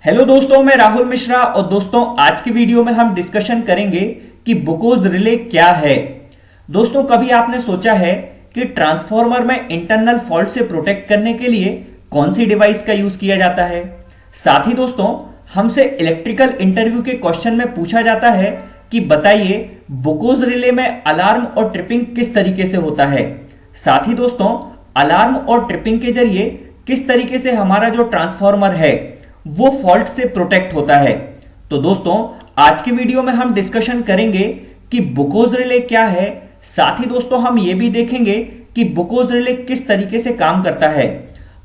Hello दोस्तों, मैं राहुल मिश्रा और दोस्तों आज की वीडियो में हम डिस्कशन करेंगे कि बुकोज रिले क्या है। दोस्तों, कभी आपने सोचा है कि ट्रांसफॉर्मर में इंटरनल फॉल्ट से प्रोटेक्ट करने के लिए कौन सी डिवाइस का यूज किया जाता है। साथ ही दोस्तों, हमसे इलेक्ट्रिकल इंटरव्यू के क्वेश्चन में पूछा जाता है कि बताइए बुकोज रिले में अलार्म और ट्रिपिंग किस तरीके से होता है। साथ ही दोस्तों, अलार्म और ट्रिपिंग के जरिए किस तरीके से हमारा जो ट्रांसफॉर्मर है वो फॉल्ट से प्रोटेक्ट होता है। तो दोस्तों, आज की वीडियो में हम डिस्कशन करेंगे कि बुकोज रिले क्या है। साथ ही दोस्तों, हम ये भी देखेंगे कि बुकोज रिले किस तरीके से काम करता है।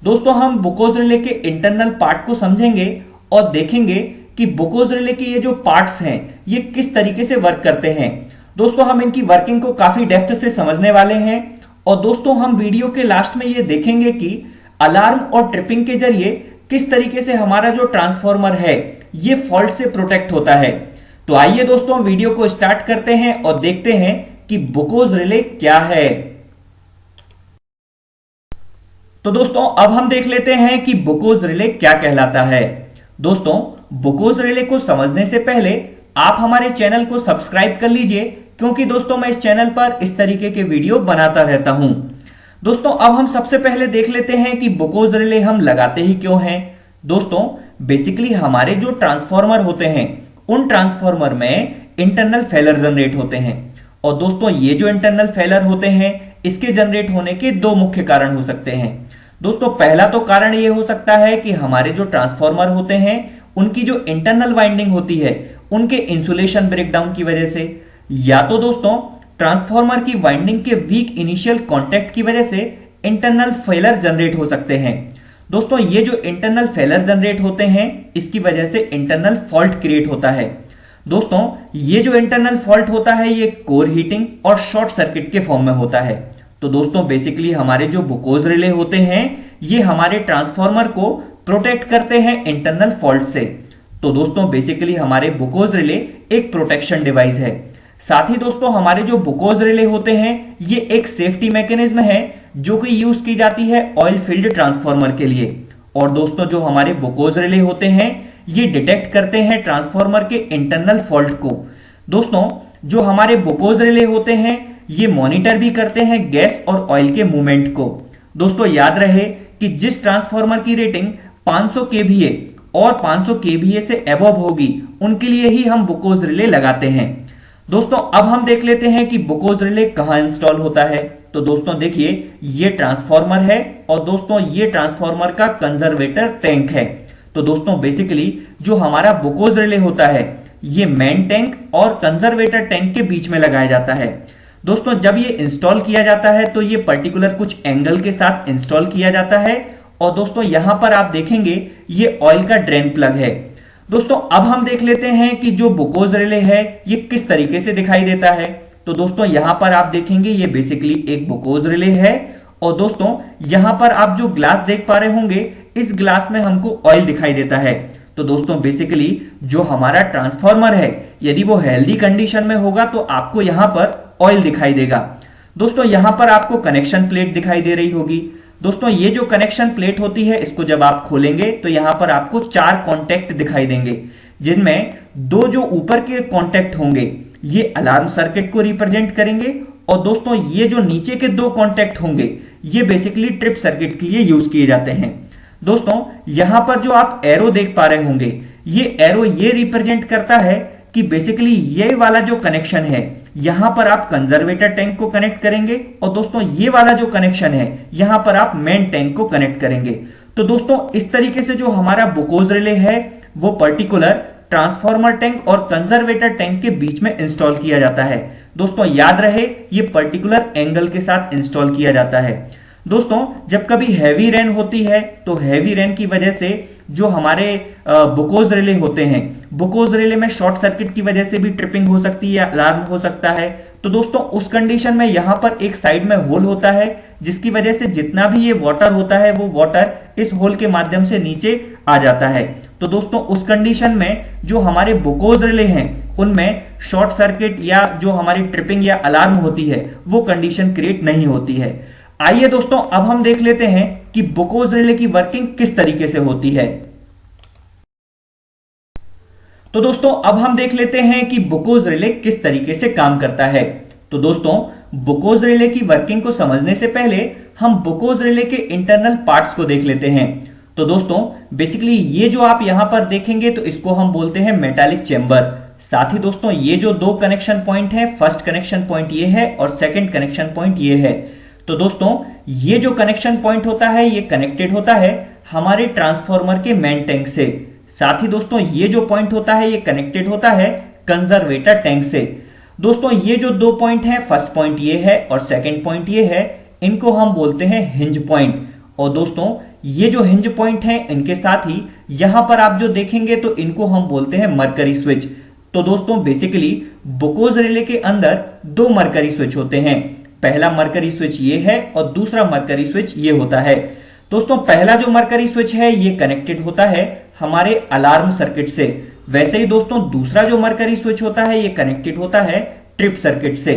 दोस्तों, हम बुकोज रिले के इंटरनल पार्ट को समझेंगे और देखेंगे कि बुकोज रिले के ये जो पार्ट्स हैं ये किस तरीके से वर्क करते हैं। दोस्तों, हम इनकी वर्किंग को काफी डेप्थ से समझने वाले हैं और दोस्तों हम वीडियो के लास्ट में ये देखेंगे कि अलार्म और ट्रिपिंग के जरिए किस तरीके से हमारा जो ट्रांसफॉर्मर है ये फॉल्ट से प्रोटेक्ट होता है। तो आइए दोस्तों वीडियो को स्टार्ट करते हैं और देखते हैं कि बुकोज रिले क्या है। तो दोस्तों, अब हम देख लेते हैं कि बुकोज रिले क्या कहलाता है। दोस्तों, बुकोज रिले को समझने से पहले आप हमारे चैनल को सब्सक्राइब कर लीजिए, क्योंकि दोस्तों मैं इस चैनल पर इस तरीके के वीडियो बनाता रहता हूं। दोस्तों, अब हम सबसे पहले देख लेते हैं कि बुकोज रिले हम लगाते ही क्यों हैं। दोस्तों, बेसिकली हमारे जो ट्रांसफॉर्मर होते हैं उन ट्रांसफॉर्मर में इंटरनल फेलर जनरेट होते हैं। और दोस्तों, ये जो इंटरनल फेलर होते हैं इसके जनरेट होने के दो मुख्य कारण हो सकते हैं। दोस्तों, पहला तो कारण ये हो सकता है कि हमारे जो ट्रांसफॉर्मर होते हैं उनकी जो इंटरनल वाइंडिंग होती है उनके इंसुलेशन ब्रेकडाउन की वजह से, या तो दोस्तों ट्रांसफॉर्मर की वाइंडिंग के वीक इनिशियल कांटेक्ट की वजह से इंटरनल फेलर जनरेट हो सकते हैं। दोस्तों, ये जो इंटरनल फेलर जनरेट होते हैं इसकी वजह से इंटरनल फॉल्ट क्रिएट होता है। दोस्तों, ये जो इंटरनल फॉल्ट होता है ये कोर हीटिंग और शॉर्ट सर्किट के फॉर्म में होता है। तो दोस्तों, बेसिकली हमारे जो बुकोज रिले होते हैं ये हमारे ट्रांसफॉर्मर को प्रोटेक्ट करते हैं इंटरनल फॉल्ट से। तो दोस्तों, बेसिकली हमारे बुकोज रिले एक प्रोटेक्शन डिवाइस है। साथ ही दोस्तों, हमारे जो बुकोज रिले होते हैं ये एक सेफ्टी मैकेनिज्म है जो कि यूज की जाती है ऑयल फील्ड ट्रांसफॉर्मर के लिए। और दोस्तों, जो हमारे बुकोज रिले होते हैं ये डिटेक्ट करते हैं ट्रांसफॉर्मर के इंटरनल फॉल्ट को। दोस्तों, जो हमारे बुकोज रिले होते हैं ये मॉनिटर भी करते हैं गैस और ऑयल के मूवमेंट को। दोस्तों, याद रहे कि जिस ट्रांसफॉर्मर की रेटिंग 500 kVA और 500 kVA से अबव होगी उनके लिए ही हम बुकोज रिले लगाते हैं। दोस्तों, अब हम देख लेते हैं कि बुकोज रिले कहां इंस्टॉल होता है। तो दोस्तों देखिए, ये ट्रांसफॉर्मर है और दोस्तों ये ट्रांसफॉर्मर का कंजर्वेटर टैंक है। तो दोस्तों, बेसिकली जो हमारा बुकोज रिले होता है ये मेन टैंक और कंजर्वेटर टैंक के बीच में लगाया जाता है। दोस्तों, जब ये इंस्टॉल किया जाता है तो ये पर्टिकुलर कुछ एंगल के साथ इंस्टॉल किया जाता है। और दोस्तों, यहां पर आप देखेंगे ये ऑयल का ड्रेन प्लग है। दोस्तों, अब हम देख लेते हैं कि जो बुकोज रिले है ये किस तरीके से दिखाई देता है। तो दोस्तों, यहां पर आप देखेंगे ये बेसिकली एक बुकोज रिले है। और दोस्तों, यहां पर आप जो ग्लास देख पा रहे होंगे इस ग्लास में हमको ऑयल दिखाई देता है। तो दोस्तों, बेसिकली जो हमारा ट्रांसफॉर्मर है यदि वो हेल्दी कंडीशन में होगा तो आपको यहां पर ऑयल दिखाई देगा। दोस्तों, यहां पर आपको कनेक्शन प्लेट दिखाई दे रही होगी। दोस्तों, ये जो कनेक्शन प्लेट होती है इसको जब आप खोलेंगे तो यहां पर आपको 4 कॉन्टैक्ट दिखाई देंगे, जिनमें 2 जो ऊपर के कॉन्टैक्ट होंगे ये अलार्म सर्किट को रिप्रेजेंट करेंगे। और दोस्तों, ये जो नीचे के 2 कॉन्टैक्ट होंगे ये बेसिकली ट्रिप सर्किट के लिए यूज किए जाते हैं। दोस्तों, यहां पर जो आप एरो देख पा रहे होंगे ये एरो ये रिप्रेजेंट करता है कि बेसिकली ये वाला जो कनेक्शन है यहां पर आप कंजर्वेटर टैंक को कनेक्ट करेंगे और दोस्तों ये वाला जो कनेक्शन है यहां पर आप मेन टैंक को कनेक्ट करेंगे। तो दोस्तों, इस तरीके से जो हमारा बुकोज रिले है वो पर्टिकुलर ट्रांसफॉर्मर टैंक और कंजर्वेटर टैंक के बीच में इंस्टॉल किया जाता है। दोस्तों, याद रहे ये पर्टिकुलर एंगल के साथ इंस्टॉल किया जाता है। दोस्तों, जब कभी हैवी रेन होती है तो हैवी रेन की वजह से जो हमारे बुकोज रिले होते हैं बुकोज रिले में शॉर्ट सर्किट की वजह से भी ट्रिपिंग हो सकती है या अलार्म हो सकता है। तो दोस्तों, उस कंडीशन में यहां पर एक साइड में होल होता है जिसकी वजह से जितना भी ये वाटर होता है वो वाटर इस होल के माध्यम से नीचे आ जाता है। तो दोस्तों, उस कंडीशन में जो हमारे बुकोज रिले हैं उनमें शॉर्ट सर्किट या जो हमारी ट्रिपिंग या अलार्म होती है वो कंडीशन क्रिएट नहीं होती है। आइए दोस्तों, अब हम देख लेते हैं कि बुकोज रिले की वर्किंग किस तरीके से होती है। तो दोस्तों अब हम देख लेते हैं कि बुकोज रिले किस तरीके से काम करता है। तो दोस्तों बुकोज रिले की वर्किंग को समझने से पहले हम बुकोज रिले के इंटरनल पार्ट्स को देख लेते हैं। तो दोस्तों बेसिकली ये जो आप यहां पर देखेंगे तो इसको हम बोलते हैं मेटालिक चेंबर। साथ ही दोस्तों ये जो दो कनेक्शन पॉइंट है, फर्स्ट कनेक्शन पॉइंट ये है और सेकंड कनेक्शन पॉइंट ये है। तो दोस्तों ये जो कनेक्शन पॉइंट होता है ये कनेक्टेड होता है हमारे ट्रांसफॉर्मर के मेन टैंक से। साथ ही दोस्तों ये जो पॉइंट होता है ये कनेक्टेड होता है कंजर्वेटर टैंक से। दोस्तों ये जो दो पॉइंट है, फर्स्ट पॉइंट ये है और सेकंड पॉइंट ये है, इनको हम बोलते हैं हिंज पॉइंट। और दोस्तों ये जो हिंज पॉइंट है इनके साथ ही यहां पर आप जो देखेंगे तो इनको हम बोलते हैं मरकरी स्विच। तो दोस्तों बेसिकली बुकोज रिले के अंदर दो मरकरी स्विच होते हैं। पहला मरकरी स्विच ये है और दूसरा मरकरी स्विच ये होता है। दोस्तों पहला जो मरकरी स्विच है ये कनेक्टेड होता है हमारे अलार्म सर्किट से। वैसे ही दोस्तों दूसरा जो मरकरी स्विच होता है ये कनेक्टेड होता है ट्रिप सर्किट से।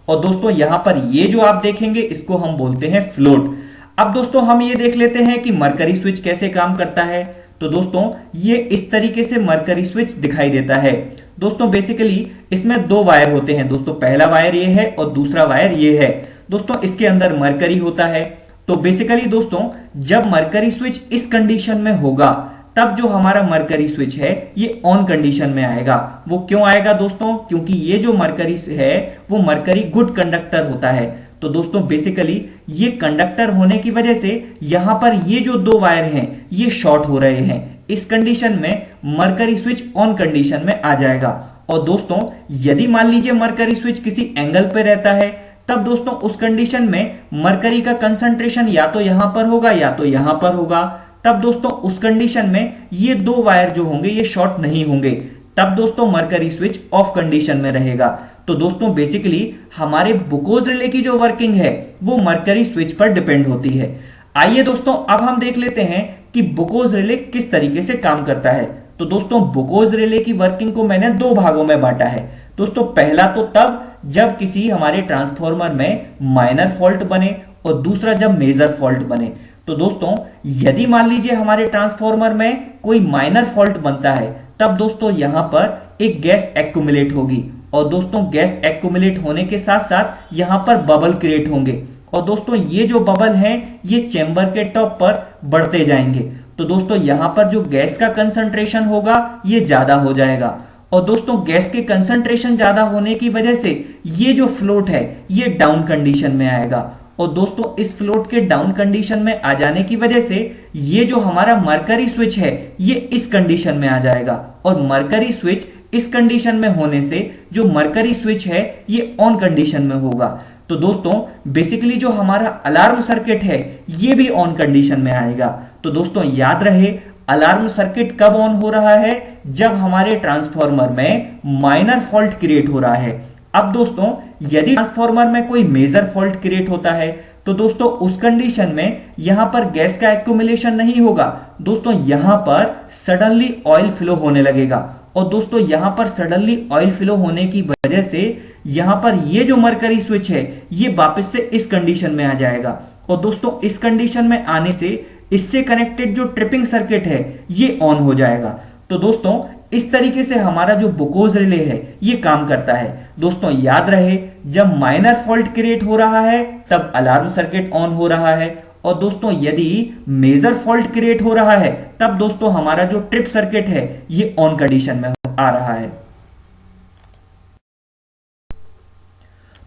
और दोस्तों यहां पर ये जो आप देखेंगे इसको हम बोलते हैं फ्लोट। अब दोस्तों हम ये देख लेते हैं कि मरकरी स्विच कैसे काम करता है। तो दोस्तों ये इस तरीके से मरकरी स्विच दिखाई देता है। दोस्तों बेसिकली इसमें दो वायर होते हैं। दोस्तों पहला वायर ये है और दूसरा वायर ये है। दोस्तों इसके अंदर मरकरी होता है। तो बेसिकली दोस्तों जब मरकरी स्विच इस कंडीशन में होगा तब जो हमारा मरकरी स्विच है ये ऑन कंडीशन में आएगा। वो क्यों आएगा दोस्तों? क्योंकि ये जो मरकरी है वो मरकरी गुड कंडक्टर होता है। तो दोस्तों बेसिकली ये कंडक्टर होने की वजह से यहां पर ये जो दो वायर हैं ये शॉर्ट हो रहे हैं। इस कंडीशन में मरकरी स्विच ऑन कंडीशन में आ जाएगा। और दोस्तों यदि मान लीजिए मरकरी स्विच किसी एंगल पे रहता है तब दोस्तों उस कंडीशन में मरकरी का कंसंट्रेशन या तो यहां पर होगा या तो यहां पर होगा। तब दोस्तों उस कंडीशन में ये दो वायर जो होंगे ये शॉर्ट नहीं होंगे। तब दोस्तों मरकरी स्विच ऑफ कंडीशन में रहेगा। तो दोस्तों बेसिकली हमारे बुकोज रिले की जो वर्किंग है वो मरकरी स्विच पर डिपेंड होती है। आइए दोस्तों अब हम देख लेते हैं कि बुकोज रिले किस तरीके से काम करता है। तो दोस्तों बुकोज रिले की वर्किंग को मैंने दो भागों में बांटा है। दोस्तों पहला तो तब जब किसी हमारे ट्रांसफॉर्मर में माइनर फॉल्ट बने और दूसरा जब मेजर फॉल्ट बने। तो दोस्तों यदि मान लीजिए हमारे ट्रांसफॉर्मर में कोई माइनर फॉल्ट बनता है तब दोस्तों यहां पर एक गैस एक्यूमुलेट होगी। और दोस्तों गैस एक्यूमुलेट होने के साथ साथ यहां पर बबल क्रिएट होंगे। और दोस्तों ये जो बबल हैं ये चेंबर के टॉप पर बढ़ते जाएंगे। तो दोस्तों यहां पर जो गैस का कंसंट्रेशन होगा ये ज्यादा हो जाएगा। और दोस्तों गैस के कंसंट्रेशन ज्यादा होने की वजह से ये जो फ्लोट है ये डाउन कंडीशन में आएगा। और दोस्तों इस फ्लोट के डाउन कंडीशन में आ जाने की वजह से ये जो हमारा मरकरी स्विच है ये इस कंडीशन में आ जाएगा। और मरकरी स्विच इस कंडीशन में होने से जो मरकरी स्विच है ये ऑन कंडीशन में होगा। तो दोस्तों बेसिकली जो हमारा अलार्म सर्किट है ये भी ऑन कंडीशन में आएगा। तो दोस्तों याद रहे अलार्म सर्किट कब ऑन हो रहा है? जब हमारे ट्रांसफॉर्मर में माइनर फॉल्ट क्रिएट हो रहा है। अब दोस्तों यदि ट्रांसफॉर्मर में कोई मेजर फॉल्ट क्रिएट होता है तो दोस्तों उस कंडीशन में यहां पर गैस का एक्यूमुलेशन नहीं होगा। दोस्तों यहां पर सडनली ऑयल फ्लो होने लगेगा। और दोस्तों यहां पर सडनली ऑयल फ्लो होने की वजह से यहां पर ये जो मरकरी स्विच है ये वापस से इस कंडीशन में आ जाएगा। और दोस्तों इस कंडीशन में आने से इससे कनेक्टेड जो ट्रिपिंग सर्किट है ये ऑन हो जाएगा। तो दोस्तों इस तरीके से हमारा जो बुकोज रिले है ये काम करता है। दोस्तों याद रहे जब माइनर फॉल्ट क्रिएट हो रहा है तब अलार्म सर्किट ऑन हो रहा है। और दोस्तों यदि मेजर फॉल्ट क्रिएट हो रहा है तब दोस्तों हमारा जो ट्रिप सर्किट है ये ऑन कंडीशन में आ रहा है।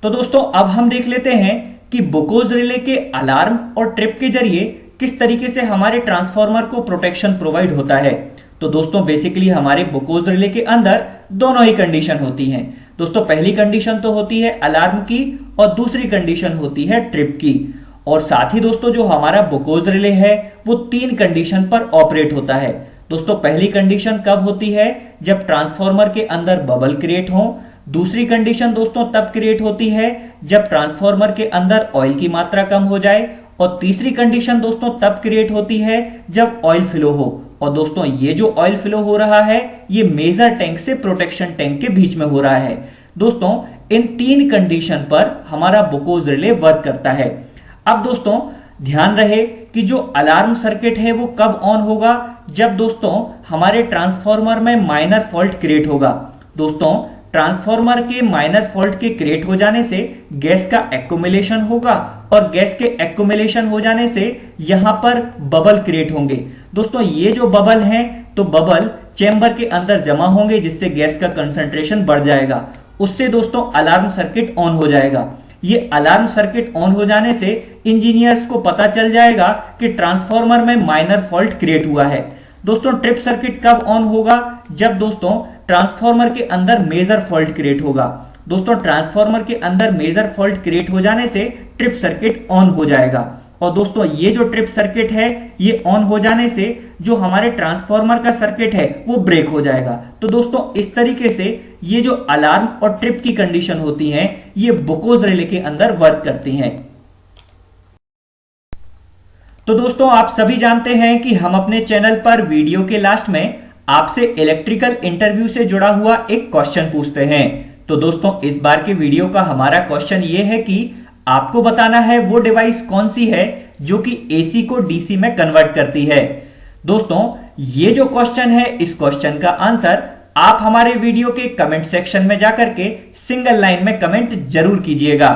तो दोस्तों अब हम देख लेते हैं कि बुकोज रिले के अलार्म और ट्रिप के जरिए किस तरीके से हमारे ट्रांसफॉर्मर को प्रोटेक्शन प्रोवाइड होता है। तो दोस्तों बेसिकली हमारे बुकोज रिले के अंदर दोनों ही कंडीशन होती हैं। दोस्तों पहली कंडीशन तो होती है अलार्म की और दूसरी कंडीशन होती है ट्रिप की। और साथ ही दोस्तों जो हमारा बुकोज रिले है वो तीन कंडीशन पर ऑपरेट होता है। दोस्तों पहली कंडीशन कब होती है? जब ट्रांसफॉर्मर के अंदर बबल क्रिएट हो। दूसरी कंडीशन दोस्तों तब क्रिएट होती है जब ट्रांसफॉर्मर के अंदर ऑयल की मात्रा कम हो जाए। और तीसरी कंडीशन दोस्तों तब क्रिएट होती है जब ऑयल फ्लो हो। और दोस्तों ये जो ऑयल फ्लो हो रहा है ये मेजर टैंक से प्रोटेक्शन टैंक के बीच में हो रहा है। दोस्तों इन तीन कंडीशन पर हमारा बुकोज रिले वर्क करता है। अब दोस्तों ध्यान रहे कि जो अलार्म सर्किट है वो कब ऑन होगा, जब दोस्तों हमारे ट्रांसफार्मर में माइनर फॉल्ट क्रिएट होगा। दोस्तों ट्रांसफार्मर के माइनर फॉल्ट के क्रिएट हो जाने से गैस का एक्युमुलेशन होगा और गैस के एक्युमुलेशन हो जाने से यहां पर बबल क्रिएट होंगे। दोस्तों ये जो बबल हैं तो बबल चेंबर के अंदर जमा होंगे जिससे गैस का कंसंट्रेशन बढ़ जाएगा। उससे दोस्तों अलार्म सर्किट ऑन हो जाएगा। ये अलार्म सर्किट ऑन हो जाने से इंजीनियर्स को पता चल जाएगा कि ट्रांसफार्मर में माइनर फॉल्ट क्रिएट हुआ है। दोस्तों ट्रिप सर्किट कब ऑन होगा, जब दोस्तों ट्रांसफार्मर के अंदर मेजर फॉल्ट क्रिएट होगा। दोस्तों ट्रांसफार्मर के अंदर मेजर फॉल्ट क्रिएट हो जाने से ट्रिप सर्किट ऑन हो जाएगा। और दोस्तों ये जो ट्रिप सर्किट है ये ऑन हो जाने से जो हमारे ट्रांसफार्मर का सर्किट है वो ब्रेक हो जाएगा। तो दोस्तों इस तरीके से ये जो अलार्म और ट्रिप की कंडीशन होती हैं ये बुकोज रिले के अंदर वर्क करती हैं। तो दोस्तों आप सभी जानते हैं कि हम अपने चैनल पर वीडियो के लास्ट में आपसे इलेक्ट्रिकल इंटरव्यू से जुड़ा हुआ एक क्वेश्चन पूछते हैं। तो दोस्तों इस बार के वीडियो का हमारा क्वेश्चन ये है कि आपको बताना है वो डिवाइस कौन सी है जो कि एसी को डीसी में कन्वर्ट करती है। दोस्तों ये जो क्वेश्चन है इस क्वेश्चन का आंसर आप हमारे वीडियो के कमेंट सेक्शन में जाकर के सिंगल लाइन में कमेंट जरूर कीजिएगा।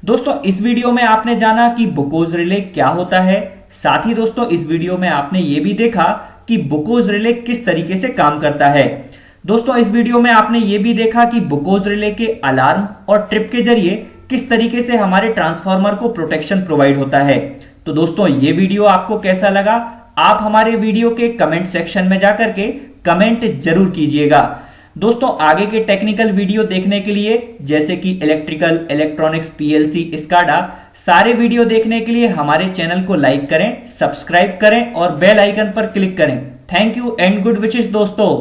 दोस्तों इस वीडियो में आपने जाना कि बुकोज रिले क्या होता है, साथ ही दोस्तों इस वीडियो में आपने ये भी देखा कि बुकोज रिले किस तरीके से काम करता है। दोस्तों इस वीडियो में आपने ये भी देखा कि बुकोज रिले के अलार्म और ट्रिप के जरिए किस तरीके से हमारे ट्रांसफार्मर को प्रोटेक्शन प्रोवाइड होता है। तो दोस्तों ये वीडियो आपको कैसा लगा आप हमारे वीडियो के कमेंट सेक्शन में जाकर के कमेंट जरूर कीजिएगा। दोस्तों आगे के टेक्निकल वीडियो देखने के लिए जैसे कि इलेक्ट्रिकल, इलेक्ट्रॉनिक्स, पीएलसी, स्काडा सारे वीडियो देखने के लिए हमारे चैनल को लाइक करें, सब्सक्राइब करें और बेल आइकन पर क्लिक करें। Thank you and good wishes दोस्तों।